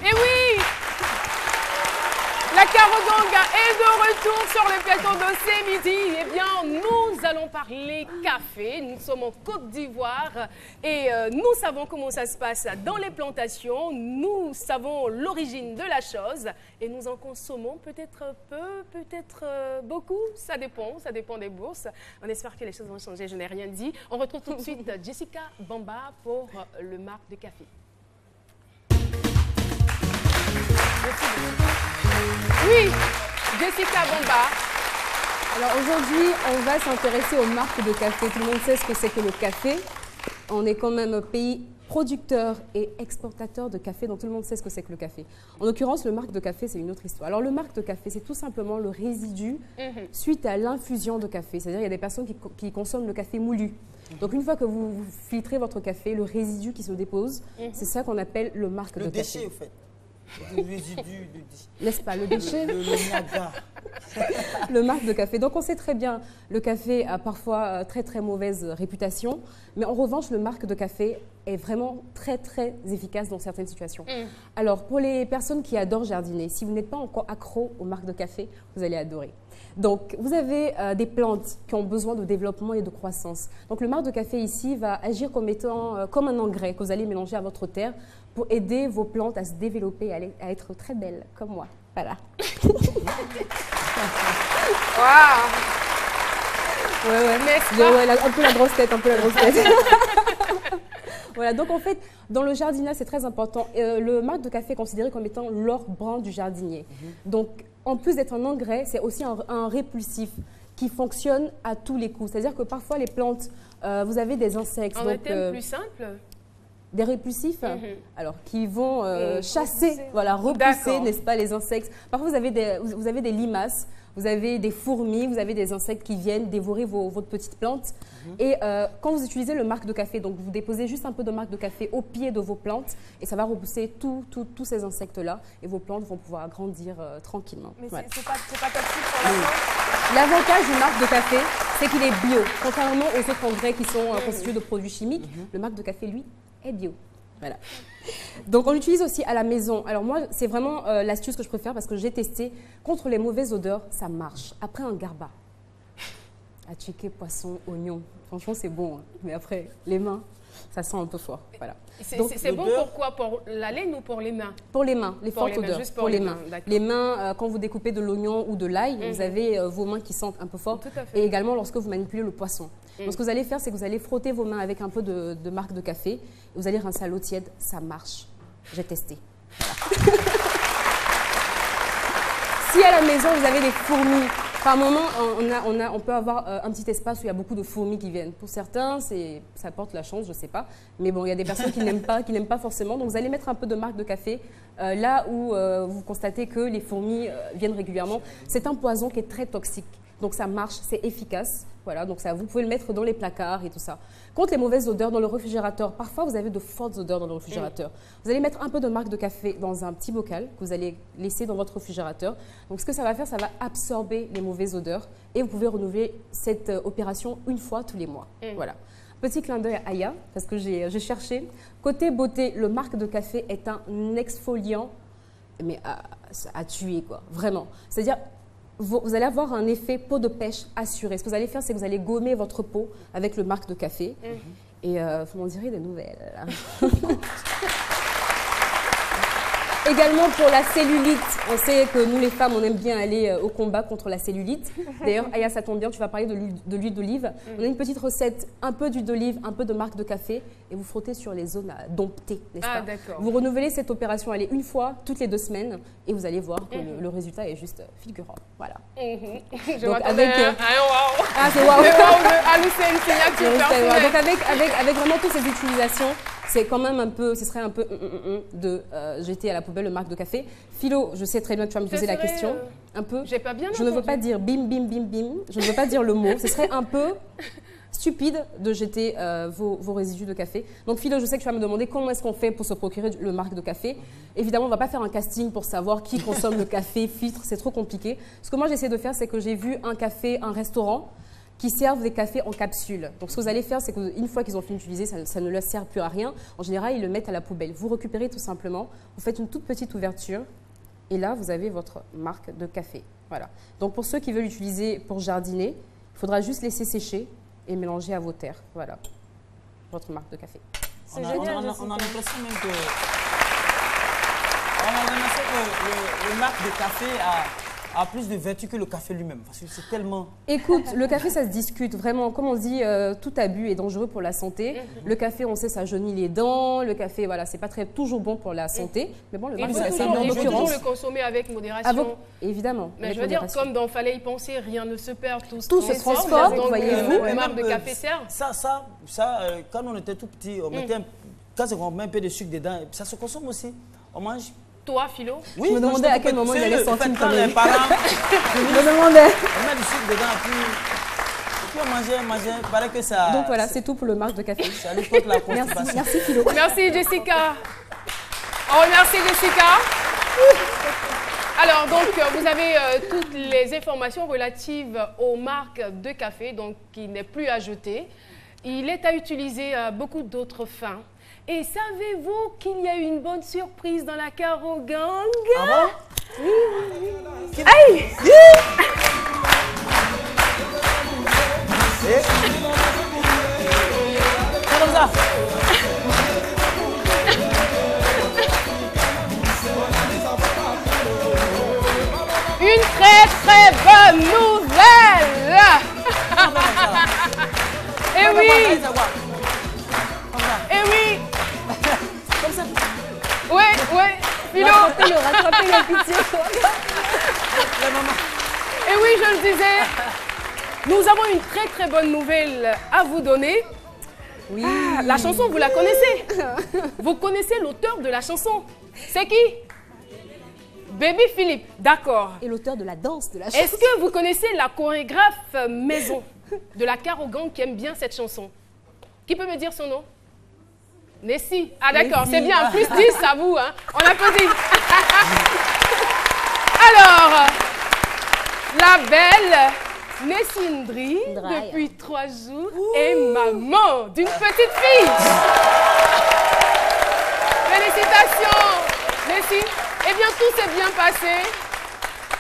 Et oui, la Caroganga est de retour sur le plateau de ce midi. Eh bien, nous allons parler café. Nous sommes en Côte d'Ivoire et nous savons comment ça se passe dans les plantations. Nous savons l'origine de la chose et nous en consommons peut-être peu, peut-être beaucoup. Ça dépend des bourses. On espère que les choses vont changer. Je n'ai rien dit. On retrouve tout de suite Jessica Bamba pour le marque de café. Oui, Jessica Bamba. Alors aujourd'hui, on va s'intéresser aux marques de café. Tout le monde sait ce que c'est que le café. On est quand même un pays producteur et exportateur de café, donc tout le monde sait ce que c'est que le café. En l'occurrence, le marque de café, c'est une autre histoire. Alors le marque de café, c'est tout simplement le résidu suite à l'infusion de café. C'est-à-dire il y a des personnes qui consomment le café moulu. Donc une fois que vous filtrez votre café, le résidu qui se dépose, c'est ça qu'on appelle le marque de café. Le déchet, au fait. Le résidu, n'est-ce pas, le déchet, le naga. le marque de café. Donc on sait très bien, le café a parfois très très mauvaise réputation, mais en revanche, le marque de café est vraiment très très efficace dans certaines situations. Alors pour les personnes qui adorent jardiner, si vous n'êtes pas encore accro aux marques de café, vous allez adorer. Donc, vous avez des plantes qui ont besoin de développement et de croissance. Donc, le marque de café ici va agir comme étant comme un engrais que vous allez mélanger à votre terre pour aider vos plantes à se développer et à être très belles, comme moi. Voilà. Waouh! Un peu la grosse tête, Voilà, donc en fait, dans le jardinage, c'est très important. Le marque de café est considéré comme étant l'or brun du jardinier. Donc, en plus d'être un engrais, c'est aussi un répulsif qui fonctionne à tous les coups. C'est-à-dire que parfois, les plantes, vous avez des insectes. En un thème plus simple? Des répulsifs, alors qui vont chasser, voilà, repousser, n'est-ce pas, les insectes. Parfois, vous avez des limaces, vous avez des fourmis, vous avez des insectes qui viennent dévorer votre petite plante. Et quand vous utilisez le marque de café, donc vous déposez juste un peu de marque de café au pied de vos plantes et ça va repousser tous ces insectes-là et vos plantes vont pouvoir grandir tranquillement. Mais voilà. c'est pas toxique pour la plante? L'avantage du marque de café, c'est qu'il est bio. Contrairement aux autres engrais qui sont constitués de produits chimiques, le marque de café, lui, est bio. Voilà. Donc on l'utilise aussi à la maison. Alors moi, c'est vraiment l'astuce que je préfère parce que j'ai testé. Contre les mauvaises odeurs, ça marche. Après un garba, attiqué, poisson, oignon. Franchement, c'est bon. Hein. Mais après, les mains, ça sent un peu fort. Voilà. C'est bon pour quoi? Pour la laine ou pour les mains? Pour les mains, les fortes odeurs. Juste pour les mains. Les mains, quand vous découpez de l'oignon ou de l'ail, vous avez vos mains qui sentent un peu fort. Et également lorsque vous manipulez le poisson. Donc ce que vous allez faire, c'est que vous allez frotter vos mains avec un peu de marque de café. Et vous allez rincer à l'eau tiède. Ça marche. J'ai testé. Voilà. Si à la maison, vous avez des fourmis, par moment, on peut avoir un petit espace où il y a beaucoup de fourmis qui viennent. Pour certains, ça porte la chance, je ne sais pas. Mais bon, il y a des personnes qui n'aiment pas forcément. Donc, vous allez mettre un peu de marque de café là où vous constatez que les fourmis viennent régulièrement. C'est un poison qui est très toxique. Donc, ça marche, c'est efficace. Voilà, donc ça, vous pouvez le mettre dans les placards et tout ça. Contre les mauvaises odeurs dans le réfrigérateur, parfois vous avez de fortes odeurs dans le réfrigérateur. Vous allez mettre un peu de marque de café dans un petit bocal que vous allez laisser dans votre réfrigérateur. Donc ce que ça va faire, ça va absorber les mauvaises odeurs et vous pouvez renouveler cette opération une fois tous les mois. Voilà. Petit clin d'œil à Aya, parce que j'ai cherché. Côté beauté, le marque de café est un exfoliant, mais à tuer, quoi, vraiment. C'est-à-dire, vous allez avoir un effet peau de pêche assuré. Ce que vous allez faire, c'est que vous allez gommer votre peau avec le marque de café. Et vous m'en direz des nouvelles. Là. Également pour la cellulite, on sait que nous les femmes, on aime bien aller au combat contre la cellulite. D'ailleurs, Aya, ça tombe bien, tu vas parler de l'huile d'olive. On a une petite recette, un peu d'huile d'olive, un peu de marque de café et vous frottez sur les zones domptées, n'est-ce pas? Vous renouvelez cette opération, allez une fois toutes les 2 semaines et vous allez voir que le résultat est juste figurant. Voilà. Je m'attendais à un wow. Ah, c'est wow. C'est une signature. Donc avec vraiment toutes ces utilisations, c'est quand même un peu, ce serait un peu de jeter à la poubelle le marque de café. Philo, je sais très bien que tu vas me poser la question. Un peu. J'ai pas bien Je ne veux pas dire bim, bim, bim, bim. Je ne veux pas dire le mot. Ce serait un peu stupide de jeter vos résidus de café. Donc Philo, je sais que tu vas me demander comment est-ce qu'on fait pour se procurer le marque de café. Évidemment, on ne va pas faire un casting pour savoir qui consomme le café, filtre, c'est trop compliqué. Ce que moi j'essaie de faire, c'est que j'ai vu un café, un restaurant qui servent des cafés en capsule. Donc, ce que vous allez faire, c'est qu'une fois qu'ils ont fini d'utiliser, ça ne leur sert plus à rien. En général, ils le mettent à la poubelle. Vous récupérez tout simplement, vous faites une toute petite ouverture et là, vous avez votre marque de café. Voilà. Donc, pour ceux qui veulent l'utiliser pour jardiner, il faudra juste laisser sécher et mélanger à vos terres. Voilà, votre marque de café. C'est génial. On a l'impression même que... On a l'impression que le marque de café a plus de vertu que le café lui-même. Parce que c'est tellement... Écoute, le café, ça se discute. Vraiment, comme on dit, tout abus est dangereux pour la santé. Le café, on sait, ça jaunit les dents. Le café, voilà, c'est pas toujours bon pour la santé. Mais bon, le marque de café, en il faut toujours l'occurrence... le consommer avec modération. Évidemment. Mais je veux dire, comme dans Fallait y penser, rien ne se perd, tout se transforme, voyez-vous. Le marque de café sert. Ça, quand on était tout petit, on mettait quand on met un peu de sucre dedans, ça se consomme aussi. On mange. Toi, Philo? Oui, je me demandais à quel moment il allait sentir quand les parents... Je me demandais. On met du sucre dedans et puis on mangeait. Il paraît que ça... Donc voilà, c'est tout pour le marque de café. Ça lutte contre la constipation. Merci Philo. Merci Jessica. On remercie Jessica. Alors donc vous avez toutes les informations relatives aux marques de café, donc qui n'est plus à jeter. Il est à utiliser à beaucoup d'autres fins. Et savez-vous qu'il y a eu une bonne surprise dans la Caro Gang? Ah bon? Oui. Aïe! C'est comme ça. Une très bonne nouvelle! Eh oui! Eh oui! Comme ça. Oui, Philo! Rattrapez-le, pitié. La maman. Et oui, je le disais, nous avons une très bonne nouvelle à vous donner. Oui. Ah, la chanson, vous la connaissez. Vous connaissez l'auteur de la chanson. C'est qui? Baby Philippe, d'accord. Et l'auteur de la danse de la chanson. Est-ce que vous connaissez la chorégraphe maison de la Caro Gang qui aime bien cette chanson? Qui peut me dire son nom? Nessie. Ah d'accord, c'est bien. Plus 10 à vous. Hein. On applaudit. Alors, la belle Nessie Ndri, depuis 3 jours, est maman d'une petite fille. Félicitations, Nessie. Eh bien, tout s'est bien passé.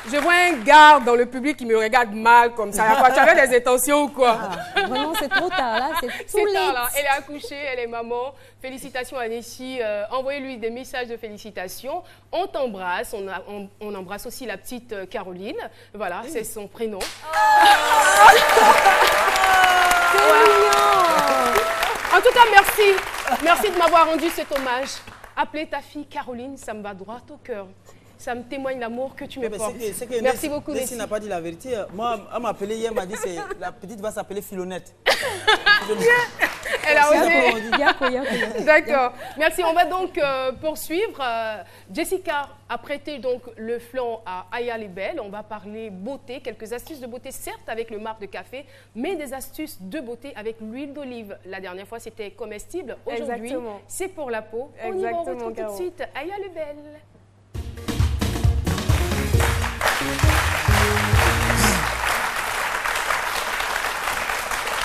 Je vois un gars dans le public qui me regarde mal comme ça. Tu avais des intentions ou quoi? Vraiment, c'est trop tard là. C'est tard là. Elle est accouchée, elle est maman. Félicitations à Nessie. Envoyez-lui des messages de félicitations. On t'embrasse. On embrasse aussi la petite Caroline. Voilà, c'est son prénom. C'est mignon. En tout cas, merci. Merci de m'avoir rendu cet hommage. Appeler ta fille Caroline, ça me va droit au cœur. Ça me témoigne l'amour que tu me portes. Merci beaucoup, Nessie. Nessie n'a pas dit la vérité. Moi, elle m'a appelé hier, elle m'a dit que la petite va s'appeler Philonette. Elle a osé. Yako. D'accord. Merci. On va donc poursuivre. Jessica a prêté donc le flanc à Aya Lebel. On va parler beauté, quelques astuces de beauté, certes avec le marque de café, mais des astuces de beauté avec l'huile d'olive. La dernière fois, c'était comestible. Aujourd'hui, c'est pour la peau. On y va, on retrouve tout de suite Aya Lebel.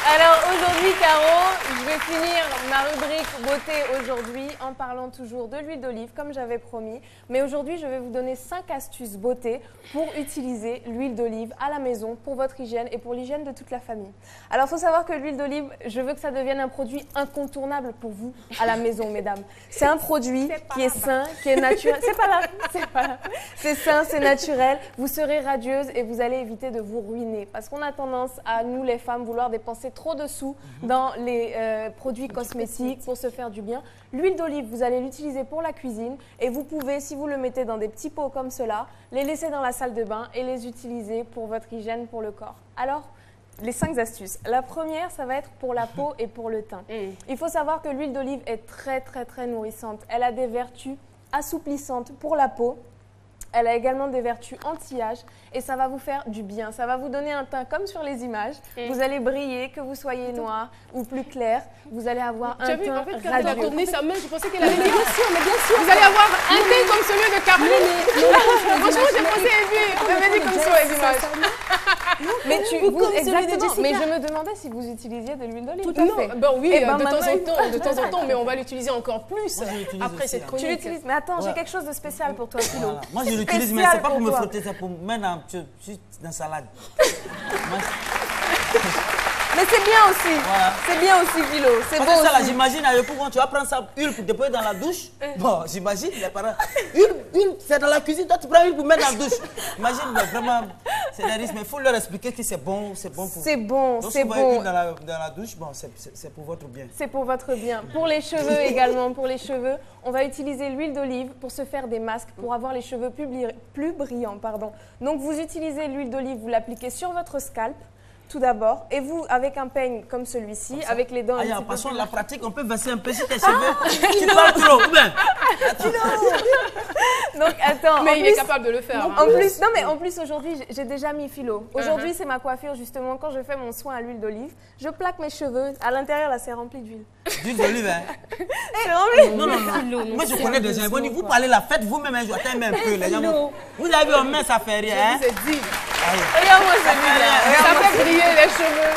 Alors aujourd'hui, Caro, je vais finir ma rubrique beauté aujourd'hui en parlant toujours de l'huile d'olive comme j'avais promis. Mais aujourd'hui, je vais vous donner 5 astuces beauté pour utiliser l'huile d'olive à la maison pour votre hygiène et pour l'hygiène de toute la famille. Alors, il faut savoir que l'huile d'olive, je veux que ça devienne un produit incontournable pour vous à la maison, mesdames. C'est un produit qui est sain, qui est naturel. C'est pas là. C'est sain, c'est naturel. Vous serez radieuse et vous allez éviter de vous ruiner. Parce qu'on a tendance à, nous les femmes, vouloir dépenser trop de sous dans les produits cosmétiques pour se faire du bien. L'huile d'olive, vous allez l'utiliser pour la cuisine et vous pouvez, si vous le mettez dans des petits pots comme cela, les laisser dans la salle de bain et les utiliser pour votre hygiène, pour le corps. Alors, les 5 astuces. La première, ça va être pour la peau et pour le teint. Il faut savoir que l'huile d'olive est très nourrissante. Elle a des vertus assouplissantes pour la peau. Elle a également des vertus anti-âge et ça va vous faire du bien. Ça va vous donner un teint comme sur les images. Vous allez briller, que vous soyez noir ou plus clair. Vous allez avoir un teint en fait, quand elle a radieux. tourné sa main, je pensais qu'elle allait dire. Mais bien sûr. Vous allez avoir un teint comme celui de Caroline. Franchement, j'ai pensé et puis elle m'a dit comme sur les images. Mais exactement. Jessica. Mais je me demandais si vous utilisiez de l'huile d'olive. Non, ben oui, Eh ben, de maintenant, temps en temps, mais on va l'utiliser encore plus Moi, je l'utilise après aussi, cette hein. chronique. Tu l'utilises. Mais attends, j'ai Ouais. quelque chose de spécial pour toi, Philo. Voilà. Moi, je l'utilise, mais c'est pas pour me frotter, c'est pour mettre juste dans la salade. Moi, Mais c'est bien aussi. Voilà. C'est bien aussi, Philo. C'est beau parce que ça, là, aussi. j'imagine, à l'époque, quand tu vas prendre ça, huile pour déposer dans la douche. Bon, j'imagine, les parents. Huile, c'est dans la cuisine, toi, tu prends huile pour mettre dans la douche. Imagine, mais vraiment, c'est des risques, mais il faut leur expliquer que c'est bon pour. C'est bon, Donc, c'est si vous voyez bon. huile dans la douche, bon, c'est pour votre bien. C'est pour votre bien. Pour les cheveux également, pour les cheveux, on va utiliser l'huile d'olive pour se faire des masques, pour avoir les cheveux plus brillants. Pardon. Donc vous utilisez l'huile d'olive, vous l'appliquez sur votre scalp, tout d'abord, et vous, avec un peigne comme celui-ci, avec les dents un Ah, petit en peu passant plus la pratique, on peut verser un peu sur tes cheveux. Tu parles trop, ou bien? Donc attends, Mais en il est plus- capable de le faire. hein. En plus, non mais en plus aujourd'hui j'ai déjà mis Philo. Aujourd'hui c'est ma coiffure justement quand je fais mon soin à l'huile d'olive, je plaque mes cheveux. À l'intérieur là c'est rempli d'huile. D'huile d'olive, hein? C'est rempli. Non, non, non. Moi, je connais des gens. Vous parlez la fête vous-même, je t'aime un peu. Les gens, vous avez vu en main, ça fait rien. Hein? C'est dit. Regarde-moi celui-là. Ça fait briller les cheveux.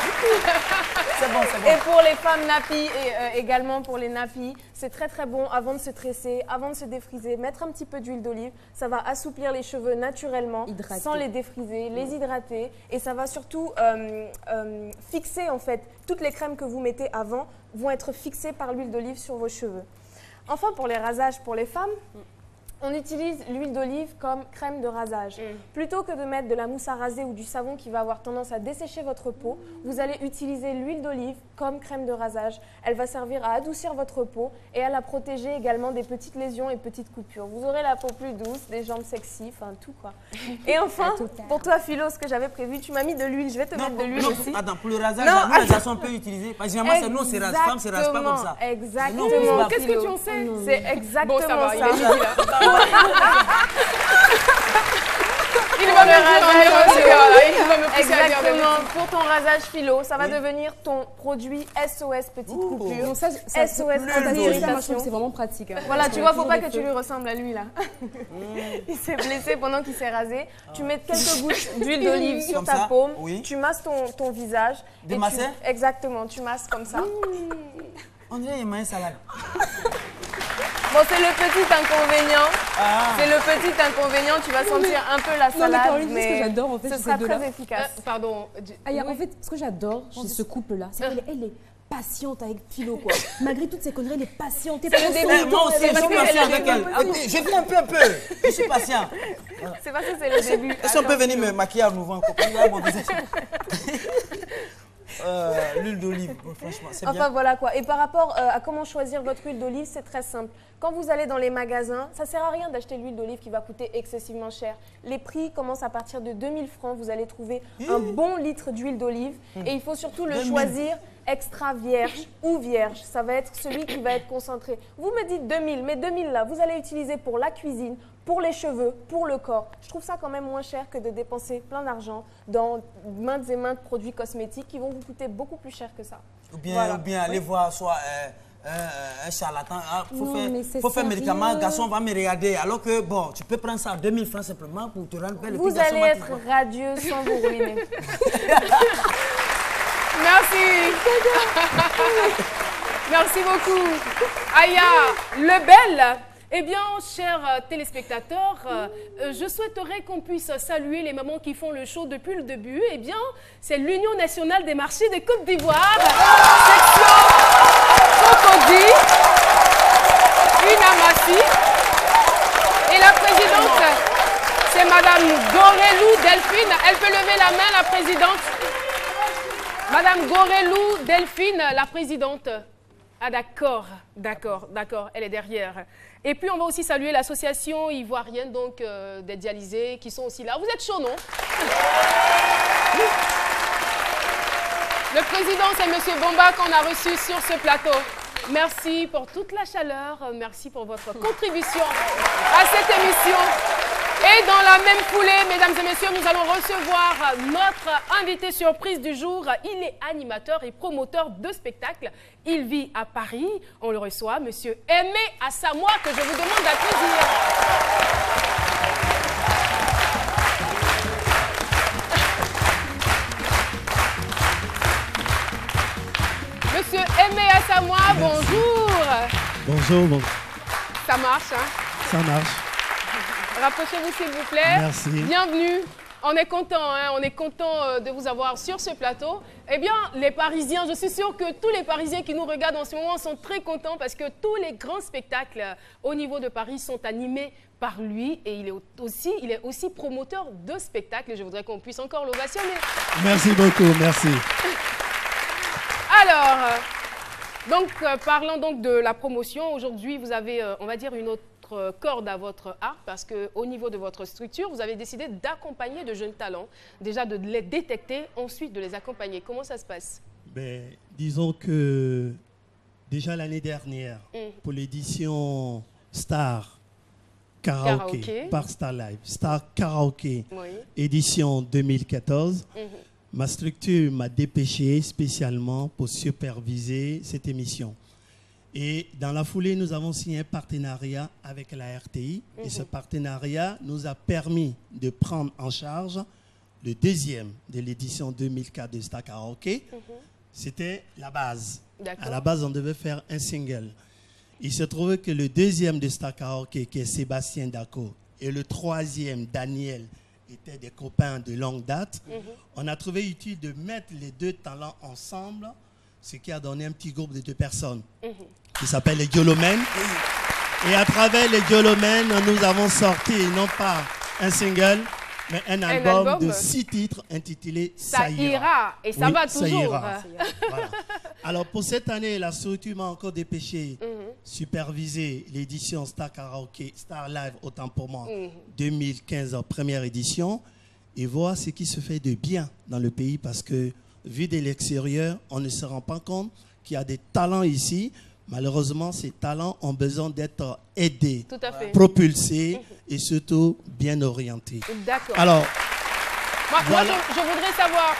C'est bon, c'est bon. Et pour les femmes nappies et également pour les nappies, c'est très très bon avant de se tresser, avant de se défriser, mettre un petit peu d'huile d'olive. Ça va assouplir les cheveux naturellement, Hydrater. sans les défriser, les hydrater. Et ça va surtout fixer en fait, toutes les crèmes que vous mettez avant vont être fixées par l'huile d'olive sur vos cheveux. Enfin pour les rasages pour les femmes, on utilise l'huile d'olive comme crème de rasage. Plutôt que de mettre de la mousse à raser ou du savon qui va avoir tendance à dessécher votre peau, vous allez utiliser l'huile d'olive comme crème de rasage. Elle va servir à adoucir votre peau et à la protéger également des petites lésions et petites coupures. Vous aurez la peau plus douce, des jambes sexy, enfin tout quoi. Et enfin, pour toi Philo, ce que j'avais prévu, tu m'as mis de l'huile, je vais te mettre de l'huile aussi. Attends, pour le rasage, Non, nous, les garçons, on peut utiliser. Parce que généralement, c'est nous, c'est rase. Femme, c'est rase pas comme ça. Exactement. Non, Qu'est-ce que Philo. tu en sais? C'est exactement Bon, ça va, il ça. est midi là. Il va me pousser à dire des Exactement, pour ton rasage Philo, ça va devenir ton produit SOS petite coupure. Donc ça, SOS moi, je trouve anti-irritation. que c'est vraiment pratique. hein. Voilà, Parce tu que vois, faut toujours pas des que tu feux. lui ressembles à lui là. Il s'est blessé pendant qu'il s'est rasé. Tu mets quelques gouttes d'huile d'olive sur Comme ta ça, paume. oui. Tu masses ton visage. Des et masses? Exactement, tu masses comme ça. On dirait qu'il y a une salade. Bon, c'est le petit inconvénient. Ah. C'est le petit inconvénient. Tu vas sentir un peu la Non, mais salade, Caroline, ce que mais j'adore en fait, ce c'est sera ces deux-là. très efficace. Pardon. En fait, ce que j'adore chez ce couple-là, c'est qu'elle elle est patiente avec Philo, quoi. Malgré toutes ces conneries, elle est patiente. C'est le début. Moi aussi, je parce suis que patient elle avec est- elle. Je viens un peu. Je suis patient. C'est parce que c'est le début. Est-ce qu'on peut venir me maquiller à nouveau encore? Regarde mon visage. L'huile d'olive, bon, franchement, c'est Enfin bien. voilà quoi. Et par rapport à comment choisir votre huile d'olive, c'est très simple. Quand vous allez dans les magasins, ça sert à rien d'acheter l'huile d'olive qui va coûter excessivement cher. Les prix commencent à partir de 2000 francs. Vous allez trouver un bon litre d'huile d'olive et il faut surtout le 2000. choisir extra vierge ou vierge. Ça va être celui qui va être concentré. Vous me dites 2000, mais 2000 là, vous allez utiliser pour la cuisine, pour les cheveux, pour le corps. Je trouve ça quand même moins cher que de dépenser plein d'argent dans maintes et maintes produits cosmétiques qui vont vous coûter beaucoup plus cher que ça. Ou bien, Voilà. ou bien aller voir soit un charlatan. Non, mais c'est faut faire sérieux. médicament, garçon va me regarder. Alors que, bon, tu peux prendre ça à 2000 francs simplement pour te rendre belle. et puis Vous garçon allez va te être voir. radieux sans vous ruiner. Merci. Merci beaucoup. Aya Lebel. Eh bien, chers téléspectateurs, je souhaiterais qu'on puisse saluer les mamans qui font le show depuis le début. Eh bien, c'est l'Union nationale des marchés de Côte d'Ivoire, section Cocody, Unamassi. Et la présidente, c'est Madame Gorelou Delphine. Elle peut lever la main, la présidente. Madame Gorelou Delphine, la présidente. Ah d'accord, d'accord, elle est derrière. Et puis on va aussi saluer l'association ivoirienne donc des dialysés qui sont aussi là. Vous êtes chaud, non? Le président, c'est Monsieur Bomba qu'on a reçu sur ce plateau. Merci pour toute la chaleur, merci pour votre contribution à cette émission. Et dans la même foulée, mesdames et messieurs, nous allons recevoir notre invité surprise du jour. Il est animateur et promoteur de spectacles. Il vit à Paris. On le reçoit, monsieur Aimé Assamoah, que je vous demande d'applaudir. Monsieur Aimé Assamoah, bonjour. Bonjour, bon. Ça marche, hein? Ça marche. Rapprochez-vous s'il vous plaît. Merci. Bienvenue. On est content, hein? On est content de vous avoir sur ce plateau. Eh bien, les Parisiens, je suis sûre que tous les Parisiens qui nous regardent en ce moment sont très contents parce que tous les grands spectacles au niveau de Paris sont animés par lui et il est aussi promoteur de spectacles. Je voudrais qu'on puisse encore l'ovationner. Merci beaucoup, merci. Alors, parlons donc de la promotion. Aujourd'hui, vous avez, on va dire, une autre corde à votre arc parce qu'au niveau de votre structure, vous avez décidé d'accompagner de jeunes talents, déjà de les détecter, ensuite de les accompagner. Comment ça se passe? Disons que déjà l'année dernière, pour l'édition Star Karaoke par Star Live, Star Karaoke, Oui. édition 2014, ma structure m'a dépêché spécialement pour superviser cette émission. Et dans la foulée, nous avons signé un partenariat avec la RTI. Et ce partenariat nous a permis de prendre en charge le deuxième de l'édition 2004 de Star Karaoke. C'était la base. À la base, on devait faire un single. Il se trouvait que le deuxième de Star Karaoke, qui est Sébastien Dacko, et le troisième, Daniel, étaient des copains de longue date. On a trouvé utile de mettre les deux talents ensemble, ce qui a donné un petit groupe de 2 personnes qui s'appelle les Yolomen. Et à travers les Yolomen, nous avons sorti non pas un single, mais un album de 6 titres intitulé Ça ira. Et ça va toujours. Ça ira. Voilà. Alors pour cette année, la structure m'a encore dépêché, superviser l'édition Star Karaoke, Star Live, autant pour moi, 2015, première édition, et voir ce qui se fait de bien dans le pays parce que vu de l'extérieur, on ne se rend pas compte qu'il y a des talents ici. Malheureusement, ces talents ont besoin d'être aidés, propulsés et surtout bien orientés. D'accord. Alors, moi je voudrais savoir,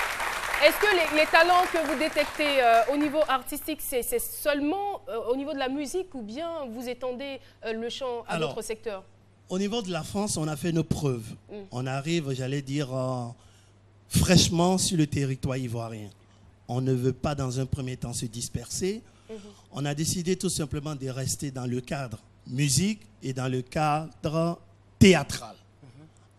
est-ce que les talents que vous détectez au niveau artistique, c'est seulement au niveau de la musique ou bien vous étendez le champ à d'autres secteurs? Au niveau de la France, on a fait nos preuves. On arrive, j'allais dire, fraîchement sur le territoire ivoirien. On ne veut pas dans un premier temps se disperser. On a décidé tout simplement de rester dans le cadre musique et dans le cadre théâtral.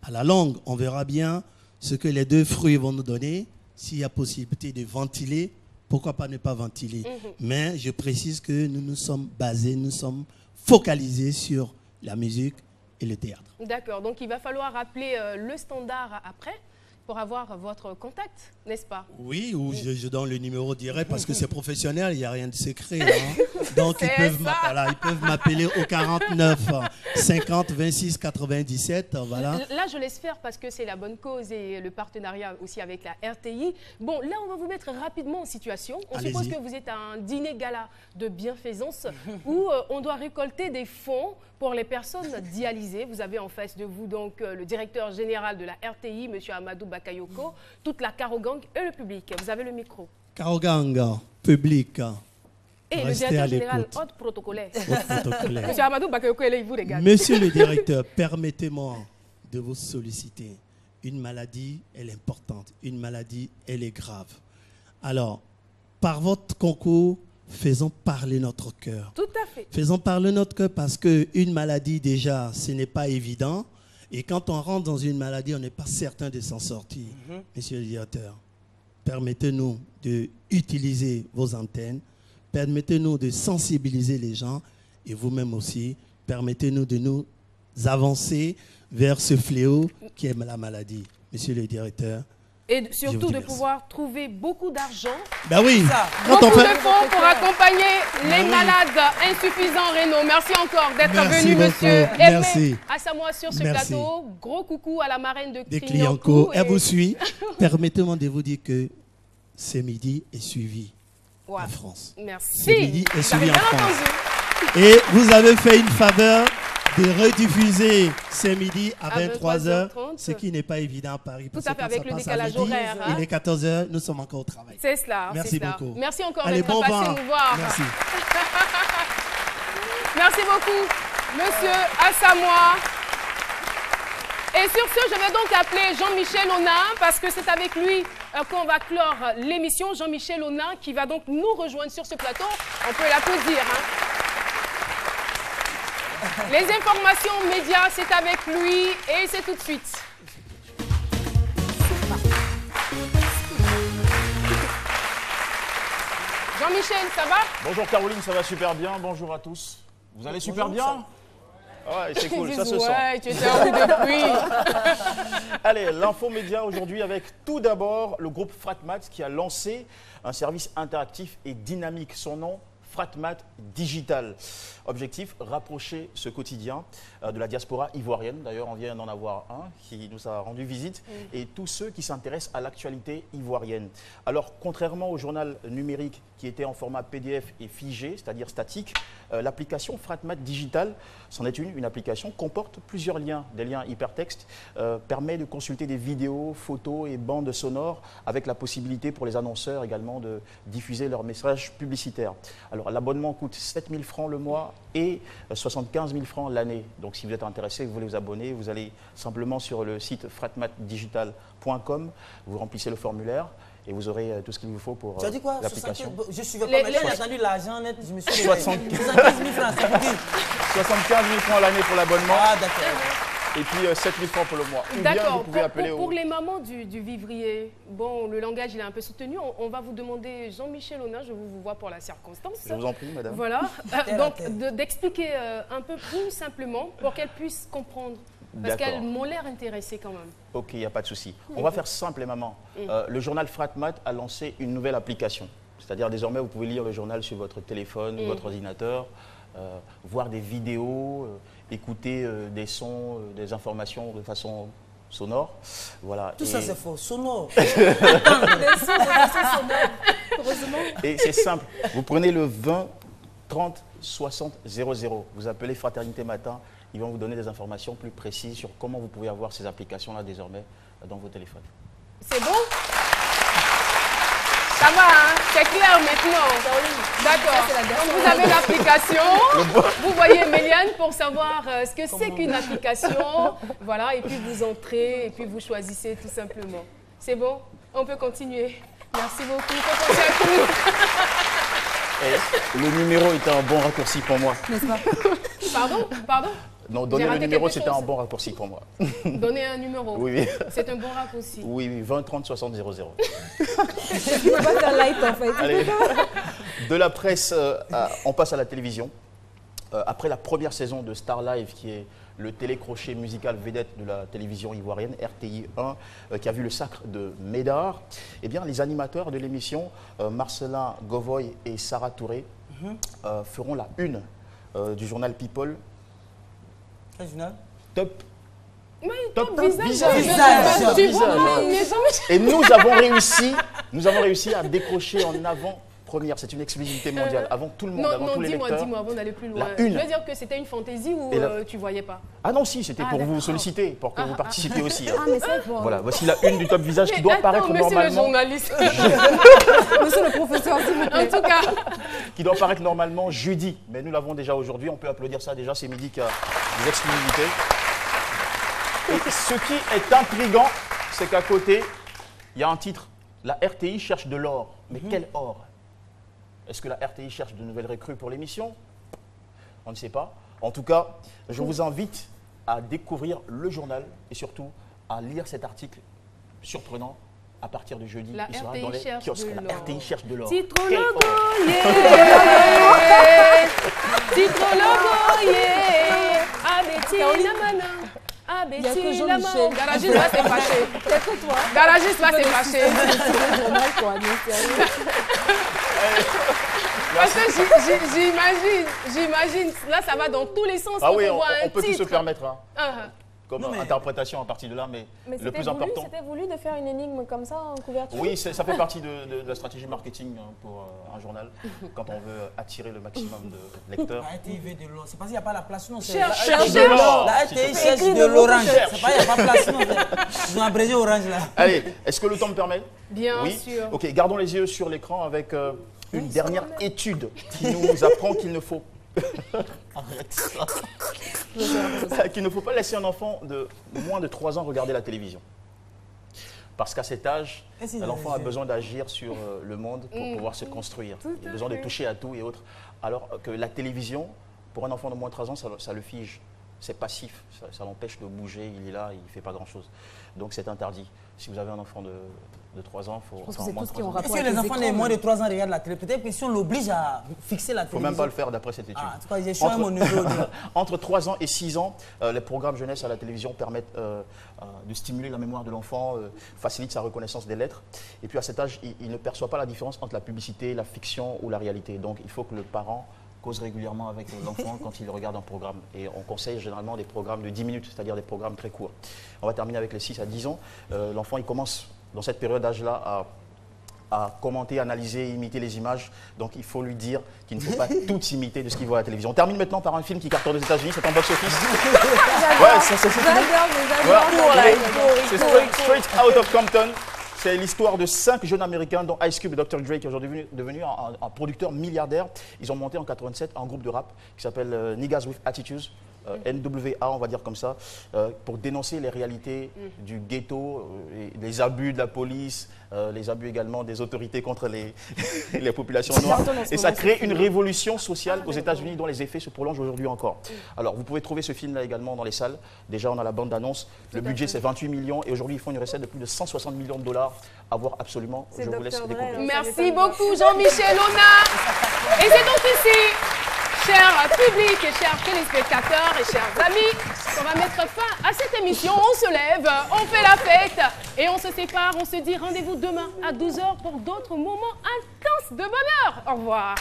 À la longue, on verra bien ce que les 2 fruits vont nous donner. S'il y a possibilité de ventiler, pourquoi pas ne pas ventiler. Mais je précise que nous nous sommes basés, nous sommes focalisés sur la musique et le théâtre. D'accord, donc il va falloir appeler le standard après pour avoir votre contact, n'est-ce pas? Oui, ou je donne le numéro direct parce que c'est professionnel, il n'y a rien de secret. Hein. Donc ils peuvent m'appeler au 49 50 26 97. Voilà. Là, je laisse faire parce que c'est la bonne cause et le partenariat aussi avec la RTI. Bon, là, on va vous mettre rapidement en situation. On suppose que vous êtes à un dîner gala de bienfaisance où on doit récolter des fonds pour les personnes dialysées. Vous avez en face de vous donc le directeur général de la RTI, M. Amadou Bakayoko, toute la Karogang et le public. Vous avez le micro. Karogang, public. Et le directeur général, haute protocolaire. M. Amadou Bakayoko, il vous regarde. Monsieur le directeur, permettez-moi de vous solliciter. Une maladie, elle est importante. Une maladie, elle est grave. Alors, par votre concours, faisons parler notre cœur. Tout à fait. Faisons parler notre cœur parce qu'une maladie, déjà, ce n'est pas évident. Et quand on rentre dans une maladie, on n'est pas certain de s'en sortir. Monsieur le directeur, permettez-nous d'utiliser vos antennes. Permettez-nous de sensibiliser les gens. Et vous-même aussi, permettez-nous de nous avancer vers ce fléau qui est la maladie. Monsieur le directeur. Et surtout de pouvoir trouver beaucoup d'argent, oui. beaucoup de fonds pour accompagner les malades insuffisants rénaux. Merci encore d'être venu, monsieur Aimé Assamoah, sur ce plateau. Gros coucou à la marraine de Clignancourt. Elle vous suit. Permettez-moi de vous dire que ce midi est suivi en France. Merci. Ce midi est suivi en France. Et vous avez fait une faveur de rediffuser ce midi à À 23h, 23h30. ce qui n'est pas évident à Paris. Tout parce à que fait, quand avec ça le passe à décalage midi, horaire, hein. Il est 14h, nous sommes encore au travail. C'est cela. Merci c'est cela. beaucoup. Merci encore Allez, d'être bon passé vent. nous voir. Merci. Merci beaucoup, monsieur Assamoah. Et sur ce, je vais donc appeler Jean-Michel Onin parce que c'est avec lui qu'on va clore l'émission. Jean-Michel Onin qui va donc nous rejoindre sur ce plateau. On peut l'applaudir. Hein. Les informations médias, c'est avec lui et c'est tout de suite. Jean-Michel, ça va? Bonjour Caroline, ça va super bien. Bonjour à tous. Vous allez super bien? Ouais, c'est cool, ça se sent. Ouais, tu étais en roue depuis. Allez, l'info média aujourd'hui avec tout d'abord le groupe Fratmat qui a lancé un service interactif et dynamique. Son nom, Fratmat Digital. Objectif, rapprocher ce quotidien de la diaspora ivoirienne. D'ailleurs, on vient d'en avoir un qui nous a rendu visite. Et tous ceux qui s'intéressent à l'actualité ivoirienne. Alors, contrairement au journal numérique qui était en format PDF et figé, c'est-à-dire statique, l'application Fratmat Digital, c'en est une application, comporte plusieurs liens, des liens hypertextes, permet de consulter des vidéos, photos et bandes sonores avec la possibilité pour les annonceurs également de diffuser leurs messages publicitaires. Alors l'abonnement coûte 7 000 francs le mois et 75 000 francs l'année. Donc si vous êtes intéressé, vous voulez vous abonner, vous allez simplement sur le site fratmatdigital.com, vous remplissez le formulaire et vous aurez tout ce qu'il vous faut pour Tu as dit quoi? l'application. Je ne suivais pas, mais là, j'ai entendu l'argent net, je me suis dit 75 000 francs, ça veut dire. 75 000 francs l'année pour l'abonnement Ah, d'accord. et puis 7 000 francs pour le mois. Ou bien D'accord. vous pouvez appeler Pour les mamans du vivrier, bon, le langage il est un peu soutenu. On va vous demander, Jean-Michel Onin, je vous vois pour la circonstance. Je vous en prie, madame. Voilà. Donc, d'expliquer un peu plus simplement pour qu'elles puissent comprendre. Parce D'accord. qu'elles m'ont l'air intéressées quand même. Ok, il n'y a pas de souci. On va faire simple, maman. Le journal Fratmat a lancé une nouvelle application. C'est-à-dire, désormais, vous pouvez lire le journal sur votre téléphone, votre ordinateur, voir des vidéos, écouter des sons, des informations de façon sonore. Voilà. Tout ça, c'est faux. Sonore. Et c'est simple. Vous prenez le 20 30 60 00. Vous appelez Fraternité Matin. Ils vont vous donner des informations plus précises sur comment vous pouvez avoir ces applications-là désormais dans vos téléphones. C'est bon? Ça va, hein? C'est clair maintenant. D'accord. Donc vous avez l'application. Vous voyez Méliane pour savoir ce que c'est qu'une application. Voilà, et puis vous entrez et puis vous choisissez tout simplement. C'est bon? On peut continuer. Merci beaucoup. Faut penser à tout. Et le numéro était un bon raccourci pour moi. N'est-ce pas? Pardon? Pardon? Non, donner J'ai le raté numéro, quelque c'était chose. un bon raccourci pour moi. Donner un numéro. Oui, oui. C'est un bon raccourci. Oui, oui, 20 30 60 00. Tu peux pas faire light en fait. Allez, de la presse, on passe à la télévision. Après la première saison de Star Live, qui est le télécrochet musical vedette de la télévision ivoirienne, RTI 1, qui a vu le sacre de Médard, eh bien, les animateurs de l'émission, Marcelin Govoy et Sarah Touré, feront la une du journal People. Quel journal? Top. Oui, Top top visage. Visage. Tu vois, Visage. mais Jean-Michel. Et nous avons réussi à décrocher en avant-première. C'est une exclusivité mondiale. Avant tout le monde, avant Non, tous les dis-moi, lecteurs. avant d'aller plus loin. La une. Je veux dire que c'était une fantaisie ou Et la- tu voyais pas? Ah non, si, c'était Ah, pour vous d'accord. solliciter, pour que vous participiez aussi. hein. Ah, mais ça, bon. Voilà, voici la une du top visage qui Mais doit attends, paraître monsieur le normalement. journaliste. Monsieur le professeur, s'il vous En plaît. tout cas, Qui doit paraître normalement jeudi. Mais nous l'avons déjà aujourd'hui, on peut applaudir ça déjà, c'est midi qui a des exclusivités. Et ce qui est intriguant, c'est qu'à côté, il y a un titre. La RTI cherche de l'or. Mais quel or? Est-ce que la RTI cherche de nouvelles recrues pour l'émission? On ne sait pas. En tout cas, je vous invite à découvrir le journal et surtout à lire cet article surprenant à partir de jeudi. La Il sera RTI dans les cherche kiosques. de La l'or. RTI cherche de l'or. titre Quel logo, or? yeah. Titre logo, yeah. Abeti la mana. Il y a que Abeti la mana. Jean-Michel. Garagiste va se fâcher. Il y a que toi. Garagiste va se fâcher. C'est le journal, quoi. mais sérieux. Parce que j'imagine, là ça va dans tous les sens Ah quand oui, on voit un on peut tout titre. se permettre. Hein. Ah, comme Non, mais- interprétation à partir de là, mais le plus important. C'était voulu de faire une énigme comme ça en couverture? Oui, ça fait partie de la stratégie marketing pour un journal, quand on veut attirer le maximum de lecteurs. La RTI veut de l'or. C'est parce qu'il n'y a pas la place, non. Cherche de l'or. La RTI cherche de l'orange. C'est pas, il n'y a pas de place, non. Ils ont abrégé orange là. Allez, est-ce que le temps me permet? Bien Oui. sûr. Ok, gardons les yeux sur l'écran avec une dernière étude qui nous apprend qu'il ne faut qu'il ne faut pas laisser un enfant de moins de 3 ans regarder la télévision. Parce qu'à cet âge, l'enfant a besoin d'agir sur le monde pour pouvoir se construire. Il a besoin de toucher à tout et autres. Alors que la télévision, pour un enfant de moins de 3 ans, ça le fige. C'est passif, ça l'empêche de bouger, il est là, il ne fait pas grand-chose. Donc c'est interdit. Si vous avez un enfant de 3 ans, il faut... Je pense que c'est tout ce qui est en rapport Est-ce que avec les enfants de écrans, moins de 3 ans regardent la télé? Peut-être que si on l'oblige à fixer la Il ne faut télévision. même pas le faire d'après cette étude. Ah, en tout cas, j'ai choisi mon niveau. Entre 3 ans et 6 ans, les programmes jeunesse à la télévision permettent de stimuler la mémoire de l'enfant, facilitent sa reconnaissance des lettres. Et puis à cet âge, il ne perçoit pas la différence entre la publicité, la fiction ou la réalité. Donc il faut que le parent cause régulièrement avec l'enfant quand il regarde un programme. Et on conseille généralement des programmes de 10 minutes, c'est-à-dire des programmes très courts. On va terminer avec les 6 à 10 ans. L'enfant, il commence dans cette période d'âge-là à commenter, analyser, imiter les images. Donc il faut lui dire qu'il ne faut pas tout imiter de ce qu'il voit à la télévision. On termine maintenant par un film qui cartonne aux États-Unis, c'est un box-office. Ouais, c'est Straight Out of Compton. C'est l'histoire de 5 jeunes Américains, dont Ice Cube et Dr. Dre, qui est aujourd'hui devenu un producteur milliardaire. Ils ont monté en 87 un groupe de rap qui s'appelle Niggas with Attitudes, NWA, on va dire comme ça, pour dénoncer les réalités du ghetto, les abus de la police, les abus également des autorités contre les populations noires. Et ça crée une révolution sociale aux États-Unis dont les effets se prolongent aujourd'hui encore. Alors, vous pouvez trouver ce film-là également dans les salles. Déjà, on a la bande d'annonce. Le budget, c'est 28 millions. Et aujourd'hui, ils font une recette de plus de 160 millions de dollars à voir absolument. Je vous laisse découvrir. Merci beaucoup Jean-Michel Ona. Et c'est donc ici, chers publics et chers téléspectateurs et chers amis, qu'on va mettre fin à cette émission. On se lève, on fait la fête et on se sépare. On se dit rendez-vous demain à 12h pour d'autres moments intenses de bonheur. Au revoir.